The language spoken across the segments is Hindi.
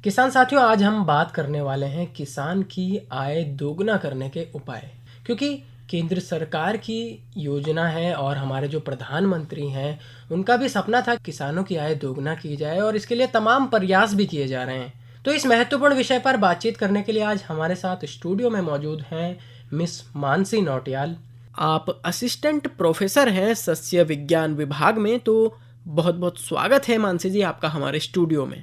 किसान साथियों, आज हम बात करने वाले हैं किसान की आय दोगुना करने के उपाय। क्योंकि केंद्र सरकार की योजना है और हमारे जो प्रधानमंत्री हैं उनका भी सपना था किसानों की आय दोगुना की जाए और इसके लिए तमाम प्रयास भी किए जा रहे हैं। तो इस महत्वपूर्ण विषय पर बातचीत करने के लिए आज हमारे साथ स्टूडियो में मौजूद हैं मिस मानसी नौटियाल। आप असिस्टेंट प्रोफेसर हैं सस्य विज्ञान विभाग में, तो बहुत बहुत स्वागत है मानसी जी आपका हमारे स्टूडियो में।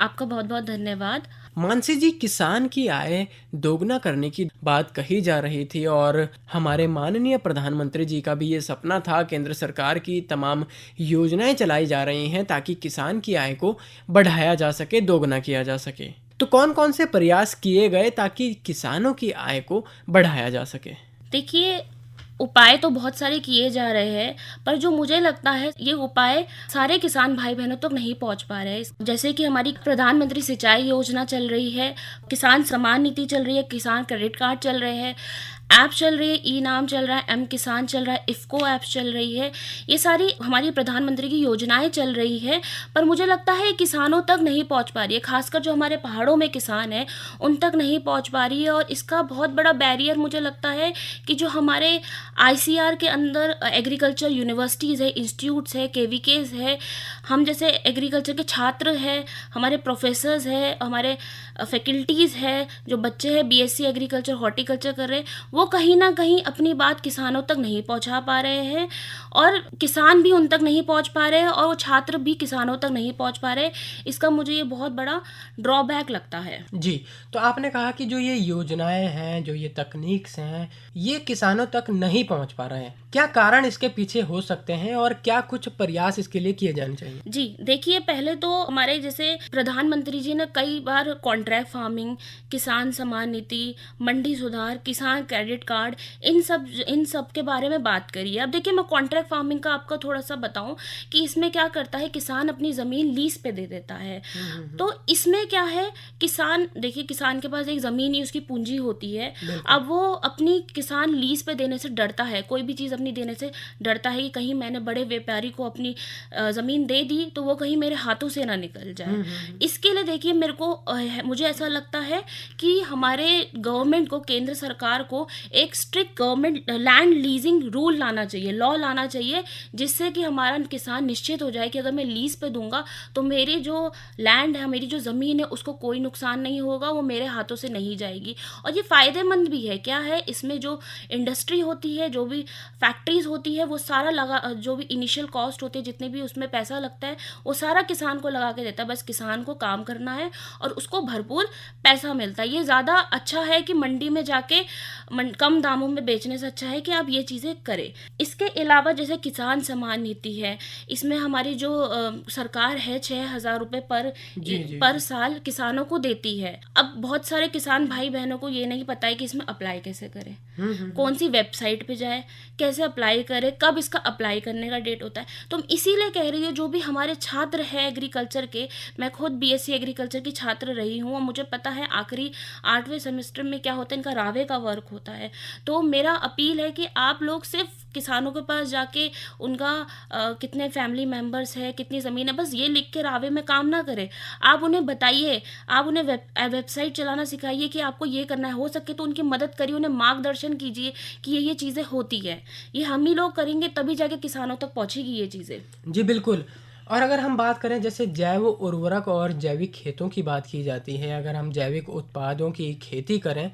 आपका बहुत बहुत धन्यवाद। मानसी जी, किसान की आय दोगुना करने की बात कही जा रही थी और हमारे माननीय प्रधानमंत्री जी का भी ये सपना था। केंद्र सरकार की तमाम योजनाएं चलाई जा रही हैं ताकि किसान की आय को बढ़ाया जा सके, दोगुना किया जा सके। तो कौन कौन से प्रयास किए गए ताकि किसानों की आय को बढ़ाया जा सके? देखिए, उपाय तो बहुत सारे किए जा रहे हैं, पर जो मुझे लगता है ये उपाय सारे किसान भाई बहनों तक नहीं पहुंच पा रहे हैं। जैसे कि हमारी प्रधानमंत्री सिंचाई योजना चल रही है, किसान सम्मान निधि चल रही है, किसान क्रेडिट कार्ड चल रहे हैं, ऐप चल रही है, ई नाम चल रहा है, एम किसान चल रहा है, इफ़को ऐप चल रही है। ये सारी हमारी प्रधानमंत्री की योजनाएं चल रही है, पर मुझे लगता है किसानों तक नहीं पहुंच पा रही है। खासकर जो हमारे पहाड़ों में किसान हैं उन तक नहीं पहुंच पा रही है। और इसका बहुत बड़ा बैरियर मुझे लगता है कि जो हमारे आईसीआर के अंदर एग्रीकल्चर यूनिवर्सिटीज़ है, इंस्टीट्यूट्स है, केवीकेज है, हम जैसे एग्रीकल्चर के छात्र हैं, हमारे प्रोफेसर्स हैं, हमारे फैकल्टीज़ है, जो बच्चे हैं बीएससी एग्रीकल्चर हॉर्टिकल्चर कर रहे हैं, वो कहीं ना कहीं अपनी बात किसानों तक नहीं पहुंचा पा रहे हैं और किसान भी उन तक नहीं पहुंच पा रहे हैं और वो छात्र भी किसानों तक नहीं पहुंच पा रहे। इसका मुझे ये बहुत बड़ा ड्रॉबैक लगता है। जी, तो आपने कहा कि जो ये योजनाएं हैं, जो ये तकनीक्स हैं, ये किसानों तक नहीं पहुंच पा रहे हैं। क्या कारण इसके पीछे हो सकते हैं और क्या कुछ प्रयास इसके लिए किए जाने चाहिए? जी, देखिए, पहले तो हमारे जैसे प्रधानमंत्री जी ने कई बार कॉन्ट्रैक्ट फार्मिंग, किसान सम्मान निधि, मंडी सुधार, किसान क्रेडिट कार्ड, इन सब के बारे में बात करी है। अब देखिए, मैं कॉन्ट्रैक्ट फार्मिंग का आपको थोड़ा सा बताऊं कि इसमें क्या करता है, किसान अपनी ज़मीन लीज पे दे देता है। तो इसमें क्या है, किसान, देखिए, किसान के पास एक ज़मीन ही उसकी पूंजी होती है। बिल्कुल। अब वो अपनी किसान लीज पे देने से डरता है, कोई भी चीज़ अपनी देने से डरता है कि कहीं मैंने बड़े व्यापारी को अपनी ज़मीन दे दी तो वो कहीं मेरे हाथों से ना निकल जाए। इसके लिए देखिए, मुझे ऐसा लगता है कि हमारे गवर्नमेंट को, केंद्र सरकार को एक strict government land leasing rule लाना चाहिए, लॉ लाना चाहिए, जिससे कि हमारा किसान निश्चित हो जाए कि अगर मैं लीज पे दूंगा तो मेरी जो लैंड है, मेरी जो ज़मीन है, उसको कोई नुकसान नहीं होगा, वो मेरे हाथों से नहीं जाएगी। और ये फ़ायदेमंद भी है। क्या है, इसमें जो इंडस्ट्री होती है, जो भी फैक्ट्रीज होती है, वो सारा लगा, जो भी इनिशियल कॉस्ट होती है, जितने भी उसमें पैसा लगता है, वो सारा किसान को लगा के देता है। बस किसान को काम करना है और उसको भरपूर पैसा मिलता है। ये ज़्यादा अच्छा है कि मंडी में जाके कम दामों में बेचने से अच्छा है कि आप ये चीज़ें करें। इसके अलावा जैसे किसान सम्मान नीति है, इसमें हमारी जो सरकार है 6,000 रुपये पर साल किसानों को देती है। अब बहुत सारे किसान भाई बहनों को ये नहीं पता है कि इसमें अप्लाई कैसे करें, कौन सी वेबसाइट पे जाए, कैसे अप्लाई करें, कब इसका अप्लाई करने का डेट होता है। तो इसीलिए कह रही हूँ, जो भी हमारे छात्र हैं एग्रीकल्चर के, मैं खुद बीएससी एग्रीकल्चर की छात्र रही हूँ और मुझे पता है आखिरी 8वें सेमेस्टर में क्या होता है, इनका रावे का वर्क होता है। तो मेरा अपील है कि आप लोग सिर्फ किसानों के पास जाके उनका कितने फैमिली मेम्बर्स है, कितनी ज़मीन है, बस ये लिख के रावे में काम ना करें। आप उन्हें बताइए, आप उन्हें वेबसाइट चलाना सिखाइए कि आपको ये करना है। हो सके तो उनकी मदद करिए, उन्हें मार्गदर्शन कीजिए कि ये चीज़ें होती है। ये हम ही लोग करेंगे तभी जाके किसानों तक पहुंचेगी ये चीज़ें। जी बिल्कुल। और अगर हम बात करें जैसे जैव उर्वरक और जैविक खेतों की बात की जाती है, अगर हम जैविक उत्पादों की खेती करें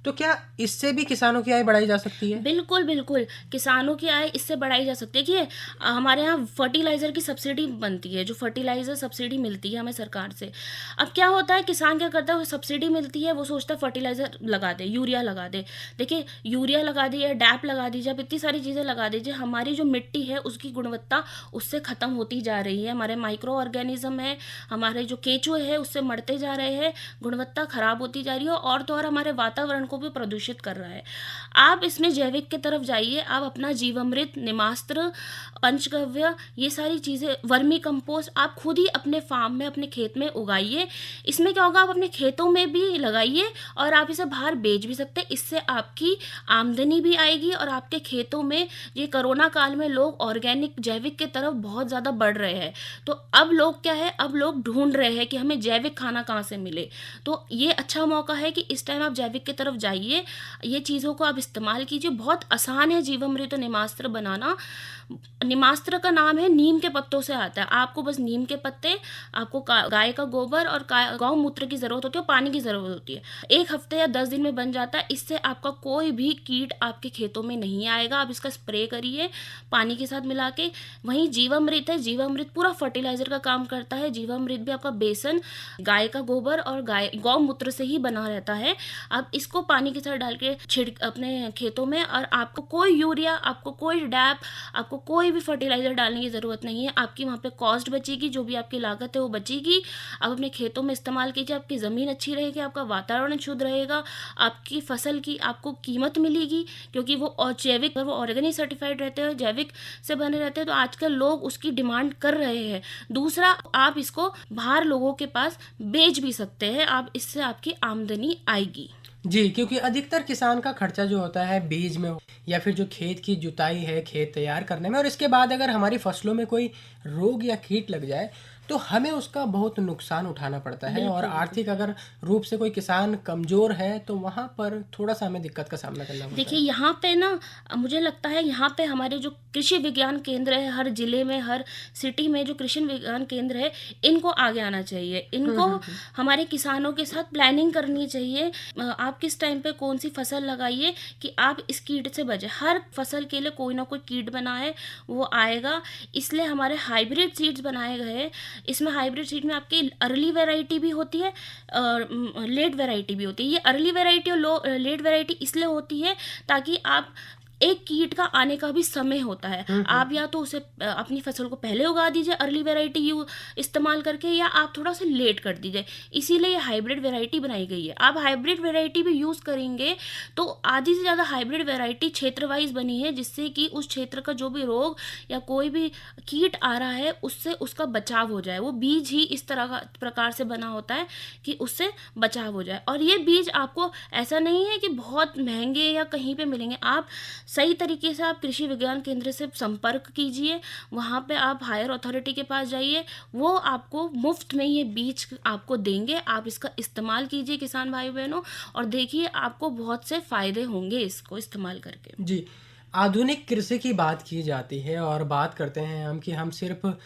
तो क्या इससे भी किसानों की आय बढ़ाई जा सकती है? बिल्कुल बिल्कुल, किसानों की आय इससे बढ़ाई जा सकती है कि हमारे यहाँ फर्टिलाइज़र की सब्सिडी बनती है, जो फर्टिलाइज़र सब्सिडी मिलती है हमें सरकार से। अब क्या होता है, किसान क्या करता है, वो सब्सिडी मिलती है, वो सोचता है फर्टिलाइज़र लगा दे, यूरिया लगा दे। देखिए, यूरिया लगा दिए, डैप लगा दीजिए, अब इतनी सारी चीज़ें लगा दीजिए, हमारी जो मिट्टी है उसकी गुणवत्ता उससे ख़त्म होती जा रही है। हमारे माइक्रो ऑर्गेनिज्म है, हमारे जो केचुए हैं उससे मरते जा रहे हैं, गुणवत्ता ख़राब होती जा रही है और तो और हमारे वातावरण को भी प्रदूषित कर रहा है। आप इसमें जैविक की तरफ जाइए, आप अपना जीवामृत, निमास्त्र, पंचगव्य, ये सारी चीज़ें, वर्मी कंपोस्ट आप खुद ही अपने फार्म में, अपने खेत में उगाइए। इसमें क्या होगा, आप अपने खेतों में भी लगाइए और आप इसे बाहर बेच भी सकते हैं। इससे आपकी आमदनी भी आएगी और आपके खेतों में, ये कोरोना काल में लोग ऑर्गेनिक, जैविक की तरफ बहुत ज़्यादा बढ़ रहे हैं। तो अब लोग क्या है, अब लोग ढूंढ रहे हैं कि हमें जैविक खाना कहाँ से मिले। तो ये अच्छा मौका है कि इस टाइम आप जैविक की तरफ जाइए, ये चीज़ों को आप इस्तेमाल कीजिए। बहुत आसान है जीवामृत और निमास्त्र बनाना। निमास्त्र का नाम है, नीम के पत्तों से आता है। आपको बस नीम के पत्ते, आपको गाय का गोबर और गौमूत्र की ज़रूरत होती है, पानी की ज़रूरत होती है। 1 हफ्ते या 10 दिन में बन जाता है। इससे आपका कोई भी कीट आपके खेतों में नहीं आएगा। आप इसका स्प्रे करिए पानी के साथ मिला के। वहीं जीवामृत है, जीवामृत पूरा फर्टिलाइज़र का काम करता है। जीवामृत भी आपका बेसन, गाय का गोबर और गौमूत्र से ही बना रहता है। आप इसको पानी के साथ डाल के छिड़क अपने खेतों में, और आपको कोई यूरिया, आपको कोई डैप, आपको कोई भी फर्टिलाइज़र डालने की ज़रूरत नहीं है। आपकी वहाँ पे कॉस्ट बचेगी, जो भी आपकी लागत है वो बचेगी। आप अपने खेतों में इस्तेमाल कीजिए, आपकी ज़मीन अच्छी रहेगी, आपका वातावरण शुद्ध रहेगा, आपकी फसल की आपको कीमत मिलेगी, क्योंकि वो जैविक, वो ऑर्गेनिक सर्टिफाइड रहते हैं, जैविक से बने रहते हैं। तो आजकल लोग उसकी डिमांड कर रहे हैं। दूसरा, आप इसको बाहर लोगों के पास बेच भी सकते हैं, आप इससे आपकी आमदनी आएगी। जी, क्योंकि अधिकतर किसान का खर्चा जो होता है बीज में या फिर जो खेत की जुताई है, खेत तैयार करने में, और इसके बाद अगर हमारी फसलों में कोई रोग या कीट लग जाए तो हमें उसका बहुत नुकसान उठाना पड़ता है। और बिल्कुल, बिल्कुल। आर्थिक अगर रूप से कोई किसान कमज़ोर है तो वहाँ पर थोड़ा-सा हमें दिक्कत का सामना करना पड़ता देखिए, है। यहाँ पे ना मुझे लगता है यहाँ पे हमारे जो कृषि विज्ञान केंद्र है, हर ज़िले में, हर सिटी में जो कृषि विज्ञान केंद्र है, इनको आगे आना चाहिए। इनको हमारे किसानों के साथ प्लानिंग करनी चाहिए। आप किस टाइम पे कौन-सी फसल लगाइए कि आप इस कीट से बचें। हर फसल के लिए कोई ना कोई कीट बना है, वो आएगा। इसलिए हमारे हाइब्रिड सीड्स बनाए गए हैं। इसमें हाइब्रिड सीड में आपकी अर्ली वैरायटी भी होती है और लेट वैरायटी भी होती है। ये अर्ली वैरायटी और लेट वैरायटी इसलिए होती है ताकि आप, एक कीट का आने का भी समय होता है। आप या तो उसे अपनी फसल को पहले उगा दीजिए अर्ली वैरायटी इस्तेमाल करके, या आप थोड़ा सा लेट कर दीजिए। इसीलिए ये हाइब्रिड वैरायटी बनाई गई है। आप हाइब्रिड वैरायटी भी यूज़ करेंगे तो आधी से ज़्यादा हाइब्रिड वैरायटी क्षेत्र वाइज बनी है, जिससे कि उस क्षेत्र का जो भी रोग या कोई भी कीट आ रहा है उससे उसका बचाव हो जाए। वो बीज ही इस तरह का प्रकार से बना होता है कि उससे बचाव हो जाए। और ये बीज आपको ऐसा नहीं है कि बहुत महंगे या कहीं पे मिलेंगे। आप सही तरीके से आप कृषि विज्ञान केंद्र से संपर्क कीजिए, वहाँ पे आप हायर अथॉरिटी के पास जाइए, वो आपको मुफ्त में ये बीज आपको देंगे। आप इसका इस्तेमाल कीजिए किसान भाई बहनों, और देखिए आपको बहुत से फ़ायदे होंगे इसको इस्तेमाल करके। जी, आधुनिक कृषि की बात की जाती है और बात करते हैं हम कि हम सिर्फ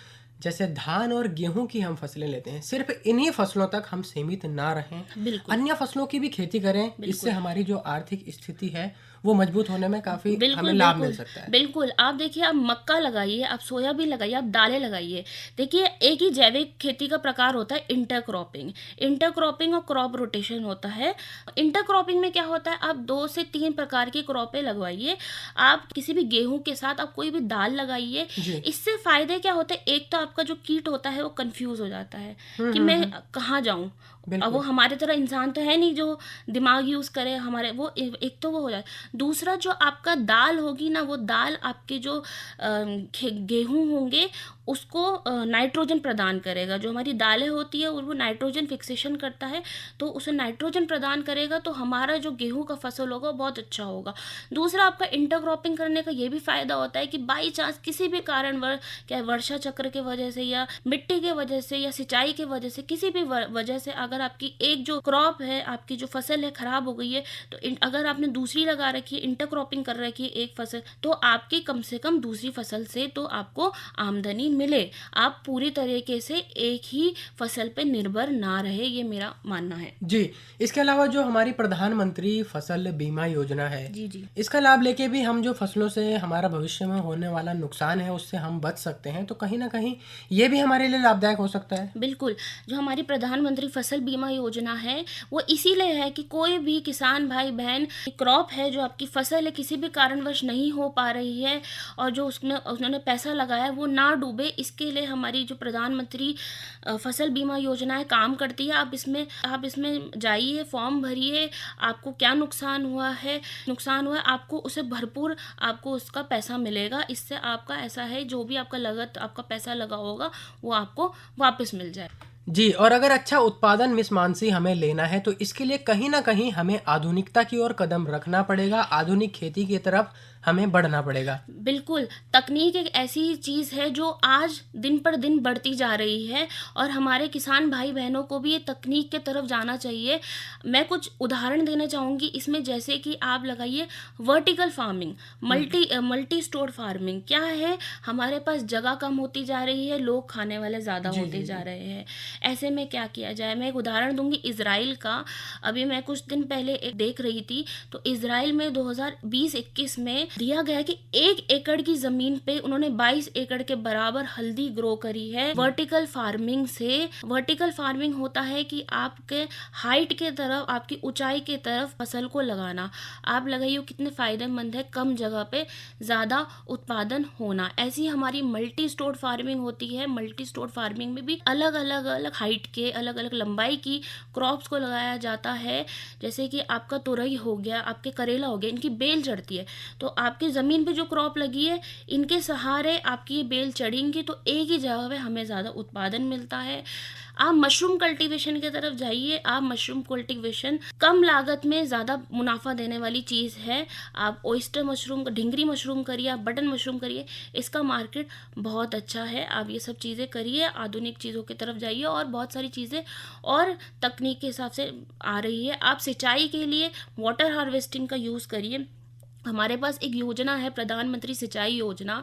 जैसे धान और गेहूं की हम फसलें लेते हैं, सिर्फ इन्हीं फसलों तक हम सीमित ना रहें, बिल्कुल, अन्य फसलों की भी खेती करें। इससे बिल्कुल। हमारी जो आर्थिक स्थिति है वो मजबूत होने में काफ़ी हमें बिल्कुल, लाभ मिल बिल्कुल। सकता है। बिल्कुल, आप देखिए, आप मक्का लगाइए, आप सोयाबीन लगाइए, आप दालें लगाइए। देखिए, एक ही जैविक खेती का प्रकार होता है इंटरक्रॉपिंग। इंटरक्रॉपिंग और क्रॉप रोटेशन होता है। इंटरक्रॉपिंग में क्या होता है, आप 2 से 3 प्रकार की क्रॉपें लगवाइए। आप किसी भी गेहूँ के साथ आप कोई भी दाल लगाइए। जी। इससे फ़ायदे क्या होते हैं, एक तो आपका जो कीट होता है वो कन्फ्यूज़ हो जाता है हम्म कि हम्म मैं हम्म, कहाँ जाऊँ? अब वो बिल्कुल। हमारे तरह इंसान तो है नहीं जो दिमाग यूज़ करे हमारे, वो एक तो वो हो जाए। दूसरा, जो आपका दाल होगी ना, वो दाल आपके जो गेहूँ होंगे उसको नाइट्रोजन प्रदान करेगा। जो हमारी दालें होती है और वो नाइट्रोजन फिक्सेशन करता है, तो उसे नाइट्रोजन प्रदान करेगा, तो हमारा जो गेहूँ का फसल होगा बहुत अच्छा होगा। दूसरा, आपका इंटरक्रॉपिंग करने का ये भी फ़ायदा होता है कि बाई चांस किसी भी कारणवश, क्या वर्षा चक्र के वजह से या मिट्टी के वजह से या सिंचाई के वजह से, किसी भी वजह से अगर आपकी एक जो क्रॉप है, आपकी जो फसल है खराब हो गई है, तो अगर आपने दूसरी लगा रखी है, इंटरक्रॉपिंग कर रखी है एक फसल, तो आपकी कम से कम दूसरी फसल से तो आपको आमदनी मिले। आप पूरी तरीके से एक ही फसल पे निर्भर ना रहे, ये मेरा मानना है। जी, इसके अलावा जो हमारी प्रधानमंत्री फसल बीमा योजना है, जी, जी। इसका लाभ लेके भी हम जो फसलों से हमारा भविष्य में होने वाला नुकसान है उससे हम बच सकते हैं, तो कहीं ना कहीं ये भी हमारे लिए लाभदायक हो सकता है। बिल्कुल, जो हमारी प्रधानमंत्री फसल बीमा योजना है, वो इसीलिए है कि कोई भी किसान भाई बहन, क्रॉप है जो आपकी फसल है, किसी भी कारणवश नहीं हो पा रही है और जो उसने उन्होंने पैसा लगाया है वो ना डूबे, हुए, इसके लिए हमारी जो प्रधानमंत्री फसल बीमा योजना है काम करती है। आप इसमें जाइए, फॉर्म भरिए, आपको क्या नुकसान हुआ है, आपको उसे भरपूर आपको उसका पैसा मिलेगा। इससे आपका ऐसा है जो भी आपका पैसा लगा होगा वो आपको वापस मिल जाए। जी, और अगर अच्छा उत्पादन मिस मानसी हमें लेना है तो इसके लिए कहीं न कहीं हमें आधुनिकता की ओर कदम रखना पड़ेगा, आधुनिक खेती की तरफ हमें बढ़ना पड़ेगा। बिल्कुल, तकनीक एक ऐसी चीज़ है जो आज दिन पर दिन बढ़ती जा रही है और हमारे किसान भाई-बहनों को भी ये तकनीक के तरफ जाना चाहिए। मैं कुछ उदाहरण देना चाहूँगी इसमें, जैसे कि आप लगाइए vertical farming, multi store farming. क्या है, हमारे पास जगह कम होती जा रही है, लोग खाने वाले ज़्यादा जी, होते जी, जा जी। रहे हैं। ऐसे में क्या किया जाए? मैं एक उदाहरण दूँगी इज़राइल का। अभी मैं कुछ दिन पहले एक देख रही थी, तो इज़राइल में 2020-21 में दिया गया है कि 1 एकड़ की ज़मीन पे उन्होंने 22 एकड़ के बराबर हल्दी ग्रो करी है वर्टिकल फार्मिंग से। वर्टिकल फार्मिंग होता है कि आपके हाइट के तरफ, आपकी ऊंचाई के तरफ फसल को लगाना। आप लगाइए कितने फ़ायदेमंद है, कम जगह पे ज़्यादा उत्पादन होना। ऐसी हमारी मल्टी स्टोर फार्मिंग होती है। मल्टी स्टोर फार्मिंग में भी अलग अलग हाइट के, अलग अलग लंबाई की क्रॉप्स को लगाया जाता है। जैसे कि आपका तुरई हो गया, आपके करेला हो गया, इनकी बेल चढ़ती है, तो आपकी ज़मीन पे जो क्रॉप लगी है, इनके सहारे आपकी ये बेल चढ़ेंगी तो एक ही जगह पे हमें ज़्यादा उत्पादन मिलता है। आप मशरूम कल्टीवेशन की तरफ जाइए। आप मशरूम कल्टीवेशन कम लागत में ज़्यादा मुनाफा देने वाली चीज़ है। आप ओयस्टर मशरूम, ढिंगरी मशरूम करिए, आप बटन मशरूम करिए, इसका मार्केट बहुत अच्छा है। आप ये सब चीज़ें करिए, आधुनिक चीज़ों की तरफ जाइए और बहुत सारी चीज़ें और तकनीक के हिसाब से आ रही है। आप सिंचाई के लिए वाटर हार्वेस्टिंग का यूज़ करिए। हमारे पास एक योजना है, प्रधानमंत्री सिंचाई योजना।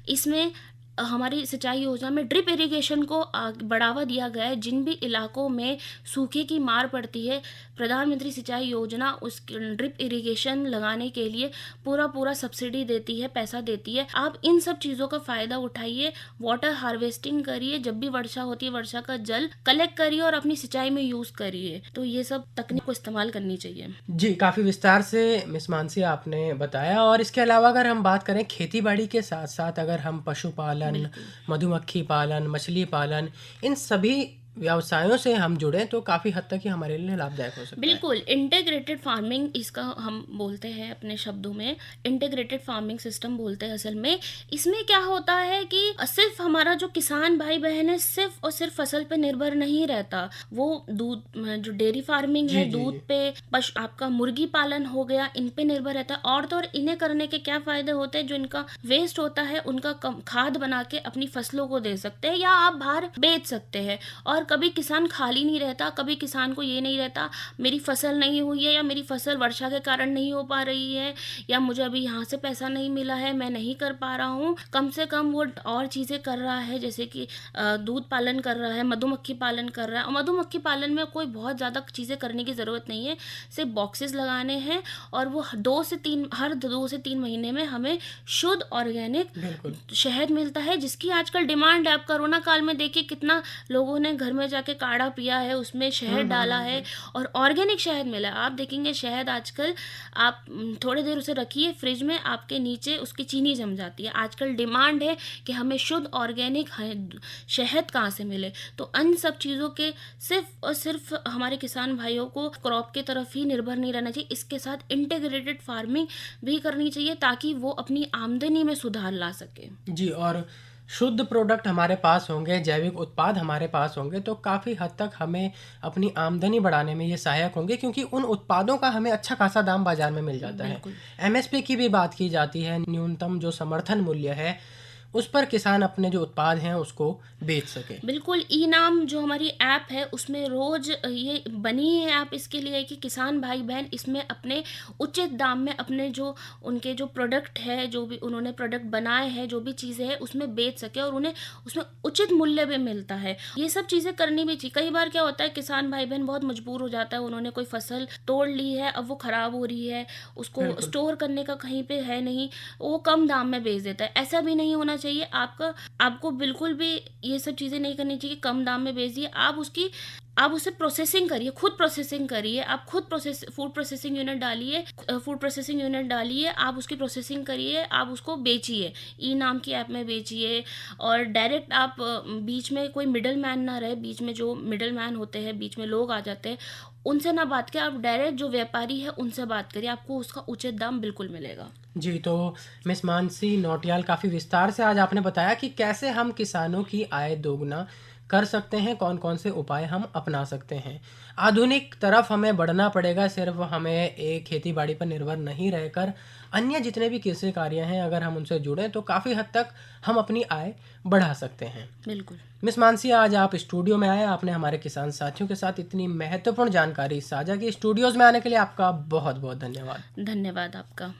इसमें हमारी सिंचाई योजना में ड्रिप इरिगेशन को बढ़ावा दिया गया है। जिन भी इलाकों में सूखे की मार पड़ती है, प्रधानमंत्री सिंचाई योजना उस ड्रिप इरिगेशन लगाने के लिए पूरा सब्सिडी देती है, पैसा देती है। आप इन सब चीज़ों का फ़ायदा उठाइए, वाटर हार्वेस्टिंग करिए, जब भी वर्षा होती है वर्षा का जल कलेक्ट करिए और अपनी सिंचाई में यूज़ करिए। तो ये सब तकनीक को इस्तेमाल करनी चाहिए। जी, काफ़ी विस्तार से मिस मानसी आपने बताया। और इसके अलावा अगर हम बात करें खेती-बाड़ी के साथ-साथ अगर हम पशुपालन, बिल्कुल। मधुमक्खी पालन, मछली पालन, इन सभी व्यवसायों से हम जुड़ें तो काफ़ी हद तक ये हमारे लिए लाभदायक हो सकता है। बिल्कुल, इंटीग्रेटेड फार्मिंग इसका हम बोलते हैं अपने शब्दों में, इंटीग्रेटेड फार्मिंग सिस्टम बोलते हैं असल में। इसमें क्या होता है कि सिर्फ हमारा जो किसान भाई-बहन है सिर्फ और सिर्फ फसल पे निर्भर नहीं रहता। वो दूध, जो डेयरी फार्मिंग जी, है, जी, दूध जी। पे, आपका मुर्गी पालन हो गया, इन पे निर्भर रहता है। और तो और इन्हें करने के क्या फ़ायदे होते हैं, जो इनका वेस्ट होता है उनका कम खाद बना के अपनी फसलों को दे सकते हैं या आप बाहर बेच सकते हैं। और कभी किसान खाली नहीं रहता, कभी किसान को ये नहीं रहता मेरी फसल नहीं हुई है या मेरी फसल वर्षा के कारण नहीं हो पा रही है या मुझे अभी यहाँ से पैसा नहीं मिला है, मैं नहीं कर पा रहा हूँ। कम से कम वो और चीज़ें कर रहा है, जैसे कि दूध पालन कर रहा है, मधुमक्खी पालन कर रहा है। और मधुमक्खी पालन में कोई बहुत ज़्यादा चीज़ें करने की ज़रूरत नहीं है, सिर्फ बॉक्सेस लगाने हैं और वो हर 2 से 3 महीने में हमें शुद्ध ऑर्गेनिक बिल्कुल। शहद मिलता है, जिसकी आजकल डिमांड है। आप कोरोना काल में देखिए कितना लोगों ने घर में जाके काढ़ा पिया है, उसमें शहद डाला है और ऑर्गेनिक शहद मिला है। आप देखेंगे शहद आजकल, आप थोड़ी देर उसे रखिए फ्रिज में, आपके नीचे उसकी चीनी जम जाती है। आजकल डिमांड है कि हमें शुद्ध ऑर्गेनिक शहद कहाँ से मिले। तो उन सब चीज़ों के सिर्फ और सिर्फ हमारे किसान भाइयों को क्रॉप की तरफ ही निर्भर नहीं रहना चाहिए, इसके साथ इंटीग्रेटेड फार्मिंग भी करनी चाहिए ताकि वो अपनी आमदनी में सुधार ला सके। जी, और शुद्ध प्रोडक्ट हमारे पास होंगे, जैविक उत्पाद हमारे पास होंगे तो काफ़ी हद तक हमें अपनी आमदनी बढ़ाने में ये सहायक होंगे, क्योंकि उन उत्पादों का हमें अच्छा खासा दाम बाज़ार में मिल जाता है। बिल्कुल। एमएसपी की भी बात की जाती है, न्यूनतम जो समर्थन मूल्य है उस पर किसान अपने जो उत्पाद हैं उसको बेच सके। बिल्कुल, ई नाम जो हमारी ऐप है उसमें रोज़ ये बनी है ऐप इसके लिए कि किसान भाई बहन इसमें अपने उचित दाम में अपने जो उनके जो प्रोडक्ट है, जो भी उन्होंने प्रोडक्ट बनाए हैं, जो भी चीज़ें हैं उसमें बेच सके और उन्हें उसमें उचित मूल्य भी मिलता है। ये सब चीज़ें करनी भी चाहिए। कई बार क्या होता है, किसान भाई बहन बहुत मजबूर हो जाता है, उन्होंने कोई फसल तोड़ ली है, अब वो ख़राब हो रही है, उसको बिल्कुल। स्टोर करने का कहीं पे है नहीं, वो कम दाम में बेच देता है। ऐसा भी नहीं होना चाहिए आपको बिल्कुल भी ये सब चीज़ें नहीं करनी चाहिए, कम दाम में बेच दिए, आप उसे प्रोसेसिंग करिए, खुद प्रोसेसिंग करिए, आप खुद फूड प्रोसेसिंग यूनिट डालिए, आप उसकी प्रोसेसिंग करिए, आप उसको बेचिए, ई नाम की ऐप में बेचिए। और डायरेक्ट आप बीच में कोई मिडल मैन ना रहे, बीच में जो मिडल मैन होते हैं, बीच में लोग आ जाते हैं, उनसे ना बात करें, आप डायरेक्ट जो व्यापारी है उनसे बात करिए, आपको उसका उचित दाम बिल्कुल मिलेगा। जी, तो मिस मानसी नौटियाल, काफ़ी विस्तार से आज आपने बताया कि कैसे हम किसानों की आय दोगुना कर सकते हैं, कौन-कौन से उपाय हम अपना सकते हैं। आधुनिक तरफ हमें बढ़ना पड़ेगा, सिर्फ़ हमें एक खेती-बाड़ी पर निर्भर नहीं रहकर अन्य जितने भी कृषि कार्य हैं, अगर हम उनसे जुड़ें तो काफ़ी हद तक हम अपनी आय बढ़ा सकते हैं। बिल्कुल। मिस मानसी, आज आप स्टूडियो में आए, आपने हमारे किसान साथियों के साथ इतनी महत्वपूर्ण जानकारी साझा की। स्टूडियोज़ में आने के लिए आपका बहुत-बहुत धन्यवाद। धन्यवाद आपका।